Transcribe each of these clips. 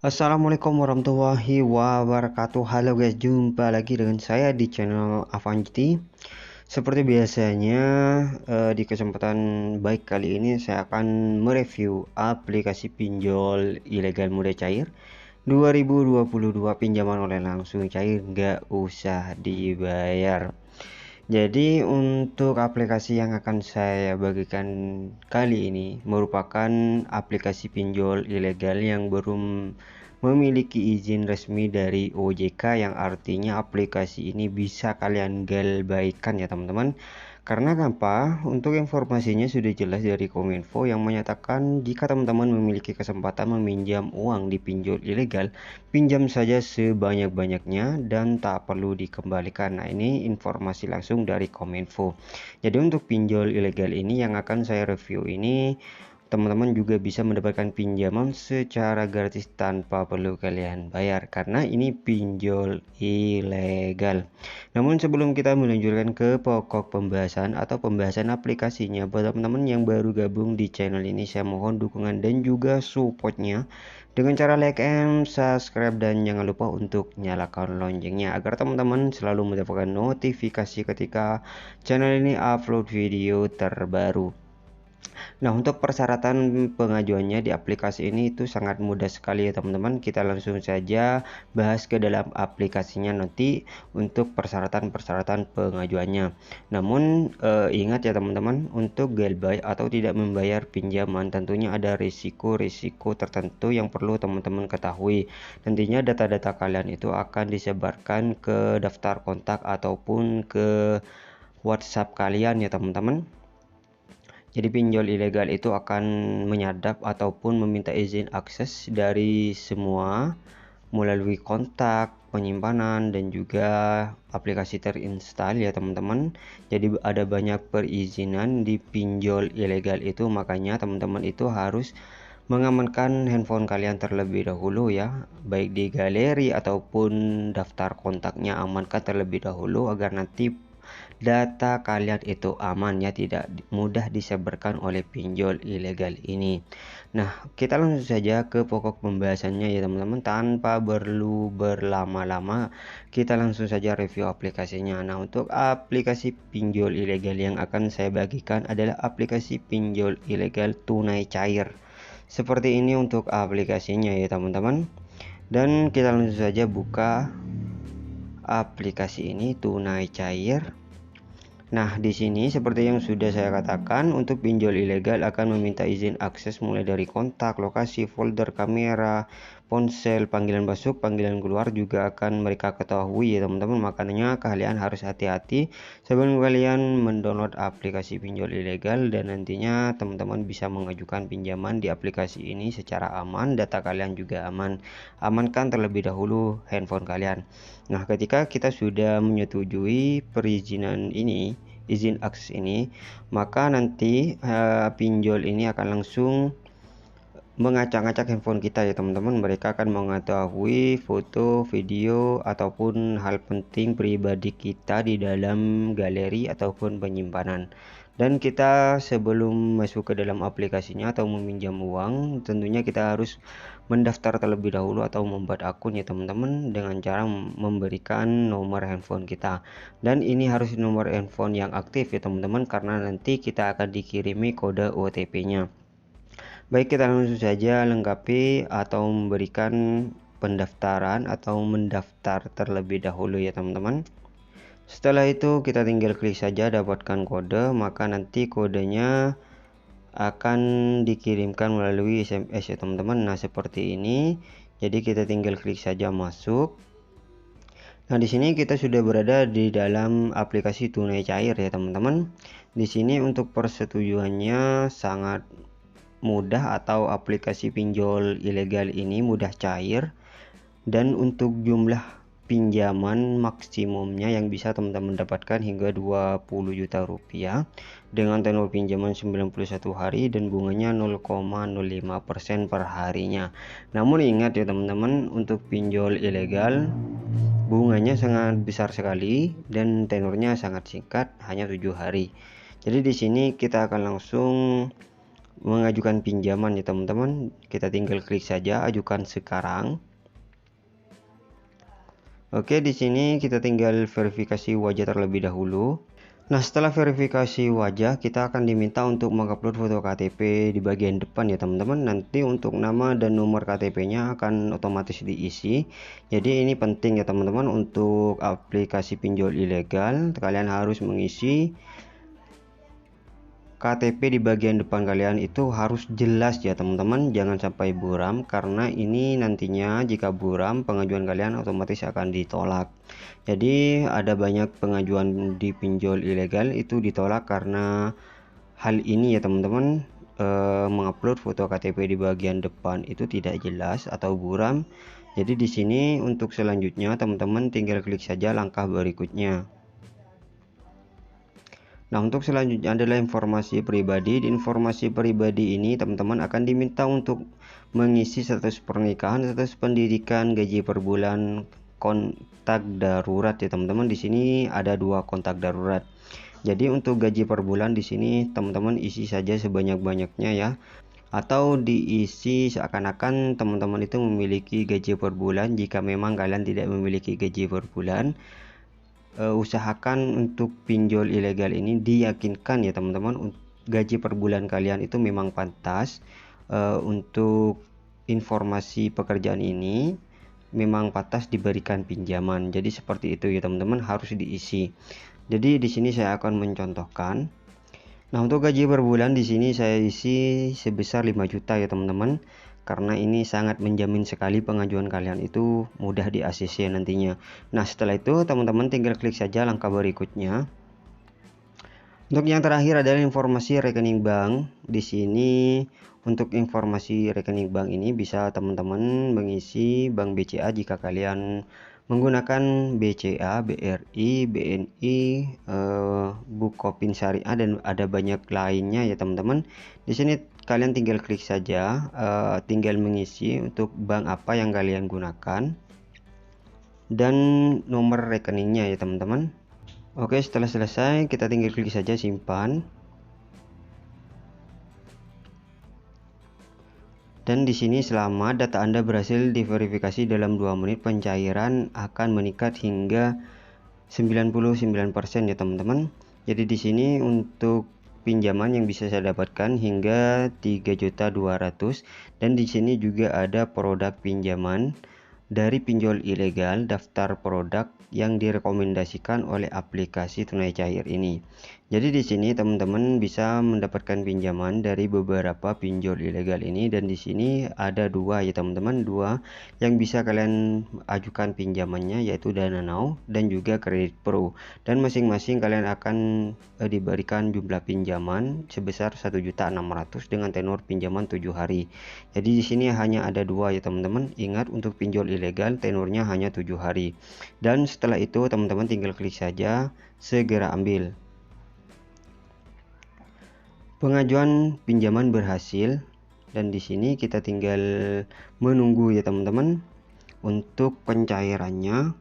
Assalamualaikum warahmatullahi wabarakatuh. Halo guys, jumpa lagi dengan saya di channel Avanti. Seperti biasanya, di kesempatan baik kali ini saya akan mereview aplikasi pinjol ilegal mudah cair 2022, pinjaman online langsung cair nggak usah dibayar. Jadi untuk aplikasi yang akan saya bagikan kali ini merupakan aplikasi pinjol ilegal yang belum memiliki izin resmi dari OJK, yang artinya aplikasi ini bisa kalian galbaikan ya teman-teman. Karena apa? Untuk informasinya sudah jelas dari Kominfo yang menyatakan jika teman-teman memiliki kesempatan meminjam uang di pinjol ilegal, pinjam saja sebanyak-banyaknya dan tak perlu dikembalikan. Nah, ini informasi langsung dari Kominfo. Jadi untuk pinjol ilegal ini yang akan saya review ini, teman-teman juga bisa mendapatkan pinjaman secara gratis tanpa perlu kalian bayar karena ini pinjol ilegal. Namun sebelum kita melanjutkan ke pokok pembahasan atau pembahasan aplikasinya, buat teman-teman yang baru gabung di channel ini, saya mohon dukungan dan juga supportnya dengan cara like and subscribe, dan jangan lupa untuk nyalakan loncengnya agar teman-teman selalu mendapatkan notifikasi ketika channel ini upload video terbaru. Nah, untuk persyaratan pengajuannya di aplikasi ini itu sangat mudah sekali ya teman-teman. Kita langsung saja bahas ke dalam aplikasinya nanti untuk persyaratan-persyaratan pengajuannya. Namun ingat ya teman-teman, untuk galbay atau tidak membayar pinjaman tentunya ada risiko-risiko tertentu yang perlu teman-teman ketahui. Nantinya data-data kalian itu akan disebarkan ke daftar kontak ataupun ke WhatsApp kalian ya teman-teman. Jadi pinjol ilegal itu akan menyadap ataupun meminta izin akses dari semua melalui kontak, penyimpanan, dan juga aplikasi terinstall ya teman-teman. Jadi ada banyak perizinan di pinjol ilegal itu, makanya teman-teman itu harus mengamankan handphone kalian terlebih dahulu ya, baik di galeri ataupun daftar kontaknya amankan terlebih dahulu agar nanti data kalian itu aman ya, tidak mudah disebarkan oleh pinjol ilegal ini. Nah, kita langsung saja ke pokok pembahasannya ya teman-teman, tanpa perlu berlama-lama kita langsung saja review aplikasinya. Nah, untuk aplikasi pinjol ilegal yang akan saya bagikan adalah aplikasi pinjol ilegal tunai cair. Seperti ini untuk aplikasinya ya teman-teman. Dan kita langsung saja buka aplikasi ini, tunai cair. Nah, di sini seperti yang sudah saya katakan, untuk pinjol ilegal akan meminta izin akses mulai dari kontak, lokasi, folder, kamera, ponsel, panggilan masuk, panggilan keluar juga akan mereka ketahui ya teman-teman. Makanya kalian harus hati-hati sebelum kalian mendownload aplikasi pinjol ilegal, dan nantinya teman-teman bisa mengajukan pinjaman di aplikasi ini secara aman, data kalian juga aman. Amankan terlebih dahulu handphone kalian. Nah, ketika kita sudah menyetujui perizinan ini, izin akses ini, maka nanti pinjol ini akan langsung mengacak-ngacak handphone kita ya teman-teman. Mereka akan mengetahui foto, video, ataupun hal penting pribadi kita di dalam galeri ataupun penyimpanan. Dan kita sebelum masuk ke dalam aplikasinya atau meminjam uang, tentunya kita harus mendaftar terlebih dahulu atau membuat akun ya teman-teman, dengan cara memberikan nomor handphone kita. Dan ini harus nomor handphone yang aktif ya teman-teman, karena nanti kita akan dikirimi kode OTP-nya. Baik, kita langsung saja lengkapi atau memberikan pendaftaran atau mendaftar terlebih dahulu ya teman-teman. Setelah itu kita tinggal klik saja dapatkan kode, maka nanti kodenya akan dikirimkan melalui SMS ya teman-teman. Nah, seperti ini. Jadi kita tinggal klik saja masuk. Nah, di sini kita sudah berada di dalam aplikasi tunai cair ya teman-teman. Di sini untuk persetujuannya sangat mudah, atau aplikasi pinjol ilegal ini mudah cair, dan untuk jumlah pinjaman maksimumnya yang bisa teman-teman dapatkan hingga 20 juta rupiah dengan tenor pinjaman 91 hari dan bunganya 0,05% per harinya. Namun ingat ya teman-teman, untuk pinjol ilegal bunganya sangat besar sekali dan tenornya sangat singkat, hanya 7 hari. Jadi di sini kita akan langsung mengajukan pinjaman ya teman-teman. Kita tinggal klik saja ajukan sekarang. Oke, di sini kita tinggal verifikasi wajah terlebih dahulu. Nah, setelah verifikasi wajah, kita akan diminta untuk mengupload foto KTP di bagian depan ya teman-teman. Nanti untuk nama dan nomor KTP-nya akan otomatis diisi. Jadi ini penting ya teman-teman, untuk aplikasi pinjol ilegal, kalian harus mengisi KTP di bagian depan kalian itu harus jelas ya teman-teman, jangan sampai buram, karena ini nantinya jika buram pengajuan kalian otomatis akan ditolak. Jadi ada banyak pengajuan di pinjol ilegal itu ditolak karena hal ini ya teman-teman, mengupload foto KTP di bagian depan itu tidak jelas atau buram. Jadi di sini untuk selanjutnya teman-teman tinggal klik saja langkah berikutnya. Nah, untuk selanjutnya adalah informasi pribadi. Di informasi pribadi ini teman-teman akan diminta untuk mengisi status pernikahan, status pendidikan, gaji per bulan, kontak darurat ya teman-teman. Di sini ada 2 kontak darurat. Jadi untuk gaji per bulan di sini teman-teman isi saja sebanyak-banyaknya ya. Atau diisi seakan-akan teman-teman itu memiliki gaji per bulan. Jika memang kalian tidak memiliki gaji per bulan, usahakan untuk pinjol ilegal ini diyakinkan ya teman-teman, gaji per bulan kalian itu memang pantas. Untuk informasi pekerjaan ini memang pantas diberikan pinjaman. Jadi seperti itu ya teman-teman, harus diisi. Jadi di sini saya akan mencontohkan. Nah, untuk gaji per bulan di sini saya isi sebesar 5 juta ya teman-teman, karena ini sangat menjamin sekali pengajuan kalian itu mudah di ACC nantinya. Nah, setelah itu teman-teman tinggal klik saja langkah berikutnya. Untuk yang terakhir adalah informasi rekening bank. Di sini untuk informasi rekening bank ini bisa teman-teman mengisi bank BCA jika kalian menggunakan BCA, BRI, BNI, Bukopin Syariah, dan ada banyak lainnya ya teman-teman. Di sini kalian tinggal klik saja, tinggal mengisi untuk bank apa yang kalian gunakan dan nomor rekeningnya ya teman-teman. Oke, setelah selesai kita tinggal klik saja simpan. Dan di sini selama data Anda berhasil diverifikasi dalam 2 menit, pencairan akan meningkat hingga 99% ya teman-teman. Jadi di sini untuk pinjaman yang bisa saya dapatkan hingga 3.200.000, dan di sini juga ada produk pinjaman dari pinjol ilegal, daftar produk yang direkomendasikan oleh aplikasi tunai cair ini. Jadi di sini teman-teman bisa mendapatkan pinjaman dari beberapa pinjol ilegal ini, dan di sini ada 2 ya teman-teman, 2 yang bisa kalian ajukan pinjamannya, yaitu Dana Now dan juga Kredit Pro, dan masing-masing kalian akan diberikan jumlah pinjaman sebesar 1.600.000 dengan tenor pinjaman 7 hari. Jadi di sini hanya ada 2 ya teman-teman. Ingat, untuk pinjol ilegal tenornya hanya 7 hari. Dan setelah itu teman-teman tinggal klik saja segera ambil. Pengajuan pinjaman berhasil, dan di sini kita tinggal menunggu ya teman-teman untuk pencairannya.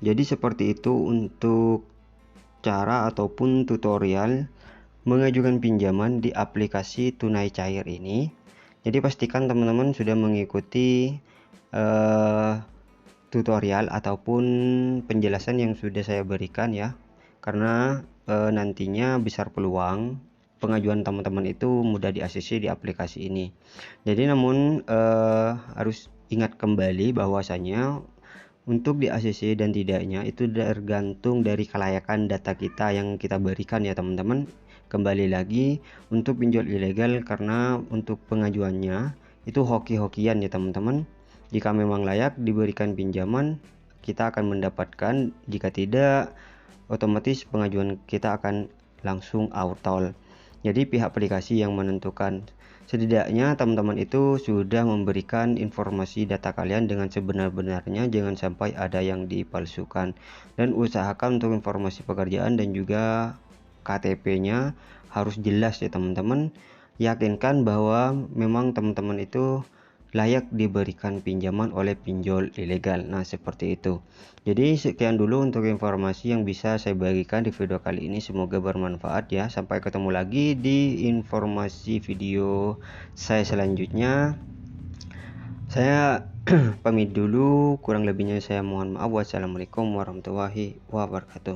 Jadi seperti itu untuk cara ataupun tutorial mengajukan pinjaman di aplikasi tunai cair ini. Jadi pastikan teman-teman sudah mengikuti tutorial ataupun penjelasan yang sudah saya berikan ya, karena nantinya besar peluang pengajuan teman-teman itu mudah di ACC di aplikasi ini. Jadi namun harus ingat kembali bahwasanya untuk di ACC dan tidaknya itu tergantung dari kelayakan data kita yang kita berikan ya teman-teman. Kembali lagi untuk pinjol ilegal, karena untuk pengajuannya itu hoki-hokian ya teman-teman. Jika memang layak diberikan pinjaman, kita akan mendapatkan. Jika tidak, otomatis pengajuan kita akan langsung auto. Jadi pihak aplikasi yang menentukan. Setidaknya teman-teman itu sudah memberikan informasi data kalian dengan sebenar-benarnya, jangan sampai ada yang dipalsukan. Dan usahakan untuk informasi pekerjaan dan juga KTP-nya harus jelas ya teman-teman. Yakinkan bahwa memang teman-teman itu layak diberikan pinjaman oleh pinjol ilegal. Nah, seperti itu. Jadi sekian dulu untuk informasi yang bisa saya bagikan di video kali ini, semoga bermanfaat ya. Sampai ketemu lagi di informasi video saya selanjutnya. Saya pamit dulu, kurang lebihnya saya mohon maaf. Wassalamualaikum warahmatullahi wabarakatuh.